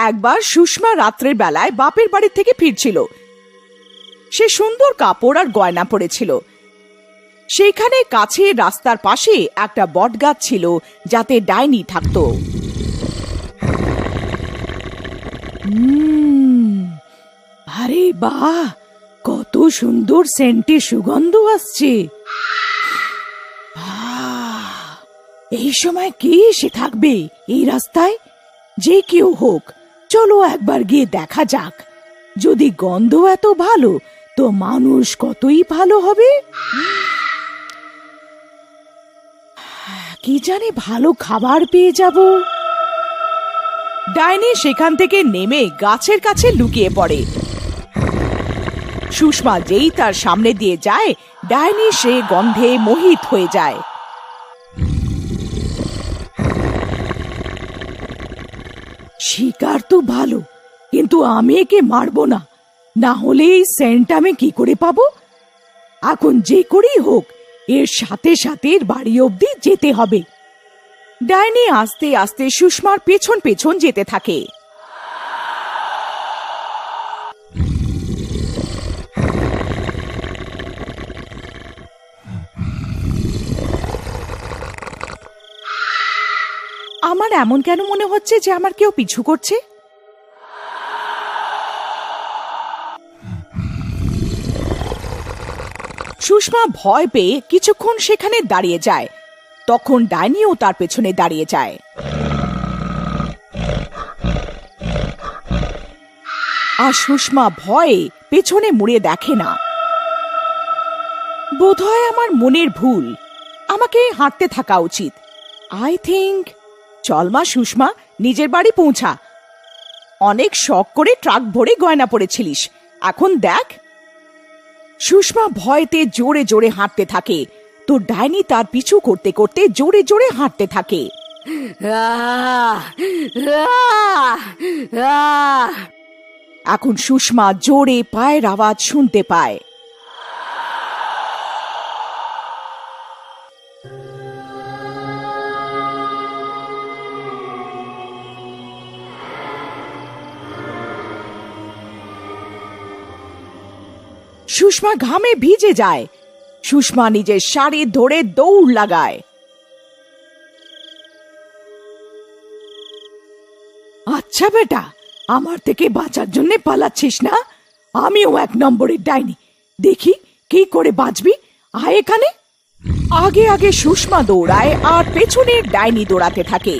একবার সুষমা রাত্রের বেলায় বাপের বাড়ি থেকে ফিরছিল। সে সুন্দর কাপড় আর গয়না পরেছিল। সেখানে কাছে রাস্তার পাশে একটা বটগাছ ছিল, যাতে ডাইনি থাকতো। আরে বাহ, কত সুন্দর সেন্টে সুগন্ধ আসছে। এই সময় কে এসে থাকবে এই রাস্তায়? যে কেউ হোক, চলো একবার গিয়ে দেখা যাক। যদি গন্ধ এত ভালো, তো মানুষ কতই ভালো হবে। কি জানি ভালো খাবার পেয়ে যাব। ডাইনি সেখান থেকে নেমে গাছের কাছে লুকিয়ে পড়ে। সুষমা যেই তার সামনে দিয়ে যায়, ডাইনি সে গন্ধে মোহিত হয়ে যায়। শিকার তো ভালো, কিন্তু আমি একে মারবো না, না হলে এই সেন্ট আমি কি করে পাবো? এখন যে করেই হোক, এর সাথে সাথে এর বাড়ি অবধি যেতে হবে। ডাইনি আস্তে আস্তে সুষমার পেছন পেছন যেতে থাকে। আমার এমন কেন মনে হচ্ছে যে আমার কেউ পিছু করছে? সুষমা ভয় পেয়ে কিছুক্ষণ সেখানে দাঁড়িয়ে যায়। তখন ডাইনিও তার পেছনে দাঁড়িয়ে যায়। আর সুষমা ভয়ে পেছনে মুড়ে দেখে না। বোধহয় আমার মনের ভুল, আমাকে হাঁটতে থাকা উচিত। আই থিঙ্ক চল মা সুষমা, নিজের বাড়ি পৌঁছা। অনেক শখ করে ট্রাক ভরে গয়না পরেছিলিস, এখন দেখ। সুষমা ভয়তে জোরে জোরে হাঁটতে থাকে, তো ডাইনি তার পিছু করতে করতে জোরে জোরে হাঁটতে থাকে। এখন সুষমা জোরে পায়ের আওয়াজ শুনতে পায়। সুষমা ঘামে ভিজে যায়। সুষমা নিজের শাড়ি ধরে দৌড় লাগায়। আচ্ছা বেটা, আমার থেকে বাঁচার জন্য পালাচ্ছিস না? আমিও এক নম্বরের ডাইনি, দেখি কি করে বাঁচবি। আয় এখানে। আগে আগে সুষমা দৌড়ায় আর পেছনের ডাইনি দৌড়াতে থাকে।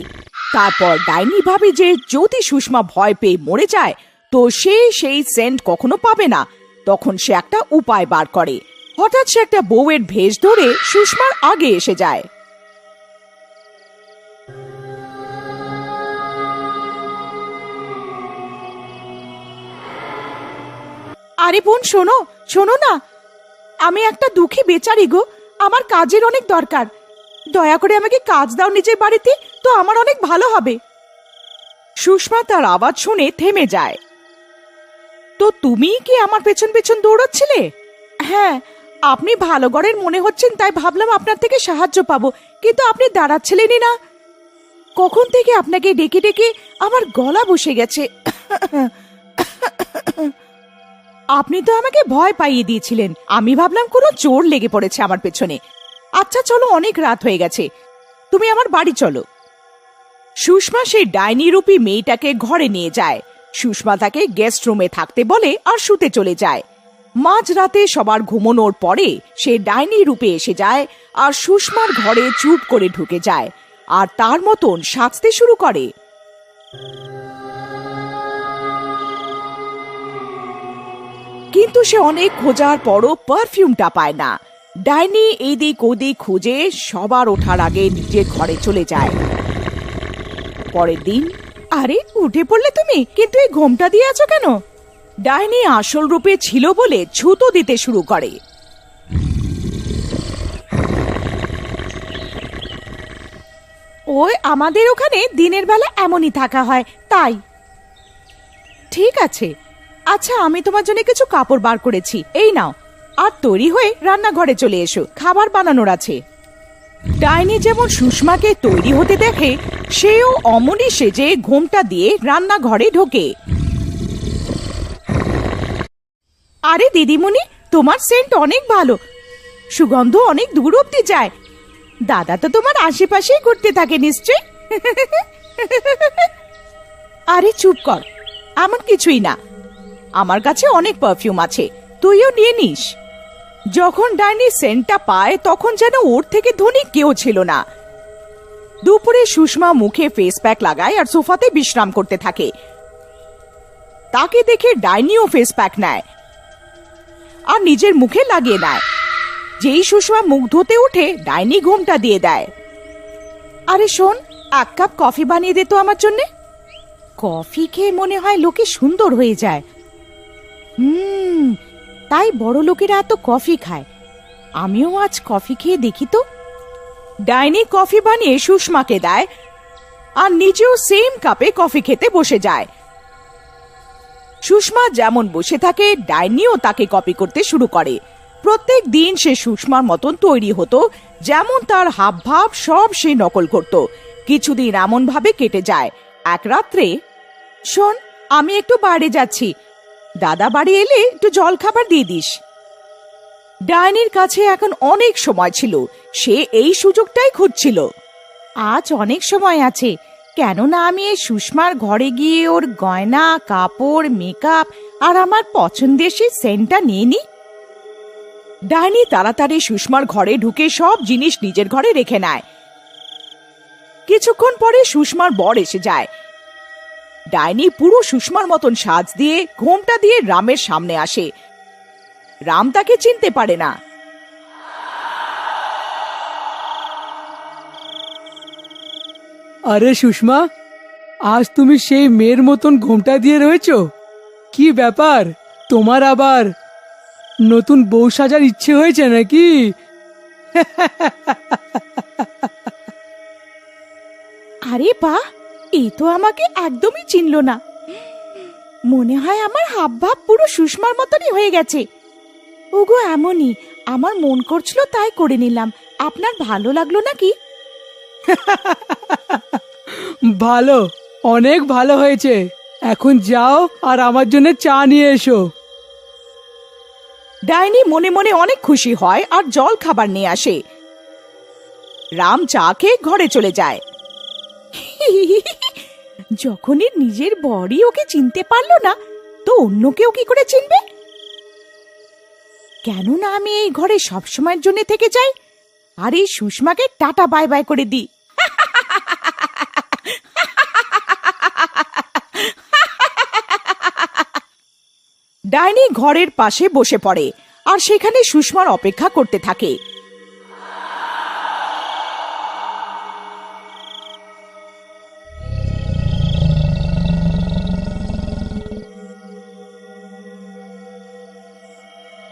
তারপর ডাইনি ভাবে যে যদি সুষমা ভয় পেয়ে মরে যায়, তো সে সেই সেন্ট কখনো পাবে না। তখন সে একটা উপায় বার করে। হঠাৎ সে একটা বউয়ের ভেষ ধরে সুষমার আগে এসে যায়। আরে বোন, শোনো শোনো না, আমি একটা দুঃখী বেচারি গো, আমার কাজের অনেক দরকার। দয়া করে আমাকে কাজ দাও নিজের বাড়িতে, তো আমার অনেক ভালো হবে। সুষমা তার আওয়াজ শুনে থেমে যায়। তো তুমি কি আমার পেছন পেছন দৌড়াচ্ছিলে? হ্যাঁ, আপনি ভালো ঘরের মনে হচ্ছেন, তাই ভাবলাম আপনার থেকে সাহায্য পাবো, কিন্তু আপনি দাঁড়াচ্ছিলেনই না। কখন থেকে আপনাকে ডেকে ডেকে আমার গলা বসে গেছে। আপনি তো আমাকে ভয় পাইয়ে দিয়েছিলেন, আমি ভাবলাম কোনো চোর লেগে পড়েছে আমার পেছনে। আচ্ছা চলো, অনেক রাত হয়ে গেছে, তুমি আমার বাড়ি চলো। সুষমা সেই ডাইনি রূপী মেয়েটাকে ঘরে নিয়ে যায়। সুষমা তাকে গেস্ট রুমে থাকতে বলে আর শুতে চলে যায়। মাঝরাতে সবার ঘুমানোর পরে সে ডাইনি রূপে এসে যায় আর সুষমার ঘরে চুপ করে ঢুকে যায় আর তার মতন সাজতে শুরু করে। কিন্তু সে অনেক খোঁজার পরও পারফিউমটা পায় না। ডাইনি এদিক ওদিক খুঁজে সবার ওঠার আগে নিজের ঘরে চলে যায়। পরের দিন। আরে উঠে পড়লে তুমি, কিন্তু এই ঘোমটা দিয়ে আছো কেন? ডাইনি আসল রূপে ছিল বলে ছুতো দিতে শুরু করে। ওই আমাদের ওখানে দিনের বেলা এমনই থাকা হয়, তাই। ঠিক আছে, আচ্ছা আমি তোমার জন্য কিছু কাপড় বার করেছি, এই নাও। আর তৈরি হয়ে রান্নাঘরে চলে এসো, খাবার বানানোর আছে। ডাইনি যেমন সুষমাকে তৈরি হতে দেখে, সেও অমনি সেজে ঘোমটা দিয়ে রান্নাঘরে ঢোকে। আরে দিদিমণি, তোমার সেন্ট অনেক ভালো, সুগন্ধ অনেক দূর অব্দি যায়। দাদা তো তোমার আশেপাশেই ঘুরতে থাকে নিশ্চয়। আরে চুপ কর, এমন কিছুই না, আমার কাছে অনেক পারফিউম আছে, তুইও নিয়ে নিস। যখন ডাইনি সেন্টটা পায় তখন যেন ওর থেকে ধনী কেউ ছিল না। দুপুরে সুষমা মুখে ফেস প্যাক লাগায় আর সোফাতে বিশ্রাম করতে থাকে। তাকে দেখে ডাইনিও ফেস প্যাক নেয় আর নিজের মুখে লাগিয়ে নেয়। যেই সুষমা মুখ ধুতে উঠে, ডাইনি ঘুমটা দিয়ে দেয়। আরে শোন, 1 কাপ কফি বানিয়ে দে তো আমার জন্যে। কফি খেয়ে মনে হয় লোকে সুন্দর হয়ে যায়। তাই বড় লোকেরা এত কফি খায়, আমিও আজ কফি খেয়ে দেখি তো। ডাইনি কফি বানিয়ে সুষমাকে দেয় আর নিজেও সেম কাপে কফি খেতে বসে যায়। সুষমা যেমন বসে থাকে, ডাইনিও তাকে কপি করতে শুরু করে। প্রত্যেক দিন সে সুষমার মতন তৈরি হতো, যেমন তার হাব ভাব সব সে নকল করত। কিছুদিন এমন ভাবে কেটে যায়। এক রাত্রে, শোন, আমি একটু বাইরে যাচ্ছি, দাদা বাড়ি এলে একটু জল খাবার দিয়ে দিস। ডাইনির কাছে এখন অনেক সময় ছিল, সে এই সুযোগটাই খুঁজছিল। আজ অনেক সময় আছে, কেননা আমি এই সুষমার ঘরে গিয়ে ওর গয়না, কাপড়, মেকআপ আর আমার পছন্দের সেই সেন্টটা নিয়ে নি। ডাইনি তাড়াতাড়ি সুষমার ঘরে ঢুকে সব জিনিস নিজের ঘরে রেখে নেয়। কিছুক্ষণ পরে সুষমার বর এসে যায়। ডাইনি পুরো সুষমার মতন সাজ দিয়ে ঘোমটা দিয়ে রামের সামনে আসে। রাম তাকে চিনতে পারে না। আরে সুষমা, আজ তুমি সেই মেয়ের মতন ঘোমটা দিয়ে রয়েছো, কি ব্যাপার? তোমার আবার নতুন বউ সাজার ইচ্ছে হয়েছে নাকি? আরে বাহ, এই তো আমাকে একদমই চিনল না। মনে হয় আমার হাব ভাব পুরো সুষমার মতনই হয়ে গেছে। ওগো এমনই, আমার মন করছিল তাই করে নিলাম। আপনার ভালো লাগলো নাকি? ভালো, অনেক ভালো হয়েছে। এখন যাও আর আমার জন্য চা নিয়ে এসো। ডাইনি মনে মনে অনেক খুশি হয় আর জল খাবার নিয়ে আসে। রাম চা খেয়ে ঘরে চলে যায়। যখনই নিজের বরই ওকে চিনতে পারলো না, তো অন্য কেউ কি করে চিনবে? কেননা আমি এই ঘরে সবসময়ের জন্য থেকে যাই আর এই সুষমাকে টাটা বাই বাই করে দিই। ডাইনি ঘরের পাশে বসে পড়ে আর সেখানে সুষমার অপেক্ষা করতে থাকে।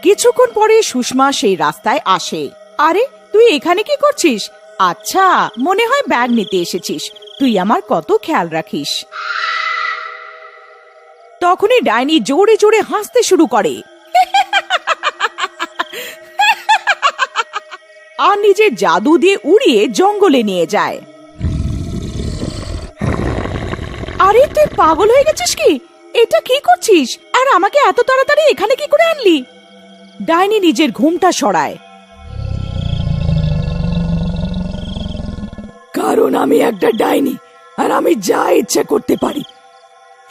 কিছুক্ষণ পরে সুষমা সেই রাস্তায় আসে। আরে তুই এখানে কি করছিস? আচ্ছা, মনে হয় ব্যাগ নিতে এসেছিস। তুই আমার কত খেয়াল রাখিস। তখনই ডাইনি জোরে জোরে হাসতে শুরু করে আর নিজের জাদু দিয়ে উড়িয়ে জঙ্গলে নিয়ে যায়। আরে তুই পাগল হয়ে গেছিস কি? এটা কি করছিস? আর আমাকে এত তাড়াতাড়ি এখানে কি করে আনলি? ডাইনি নিজের ঘুমটা সরায়। কারণ আমি একটা ডাইনি আর আমি যা ইচ্ছে করতে পারি।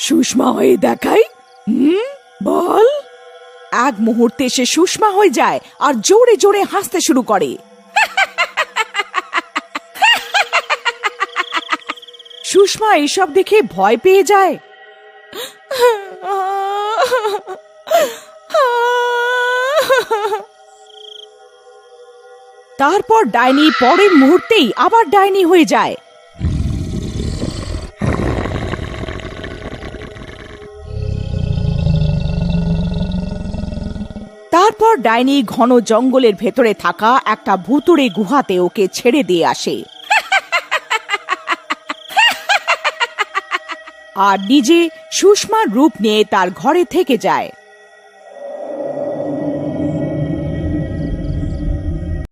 সুষমা হয়ে দেখাই? বল। এক মুহূর্তে সে সুষমা হয়ে যায় আর জোরে জোরে হাসতে শুরু করে। সুষমা এসব দেখে ভয় পেয়ে যায়। তারপর ডাইনি পরের মুহূর্তেই আবার ডাইনি হয়ে যায়। তারপর ডাইনি ঘন জঙ্গলের ভেতরে থাকা একটা ভুতুড়ে গুহাতে ওকে ছেড়ে দিয়ে আসে আর নিজে সুষমার রূপ নিয়ে তার ঘরে থেকে যায়।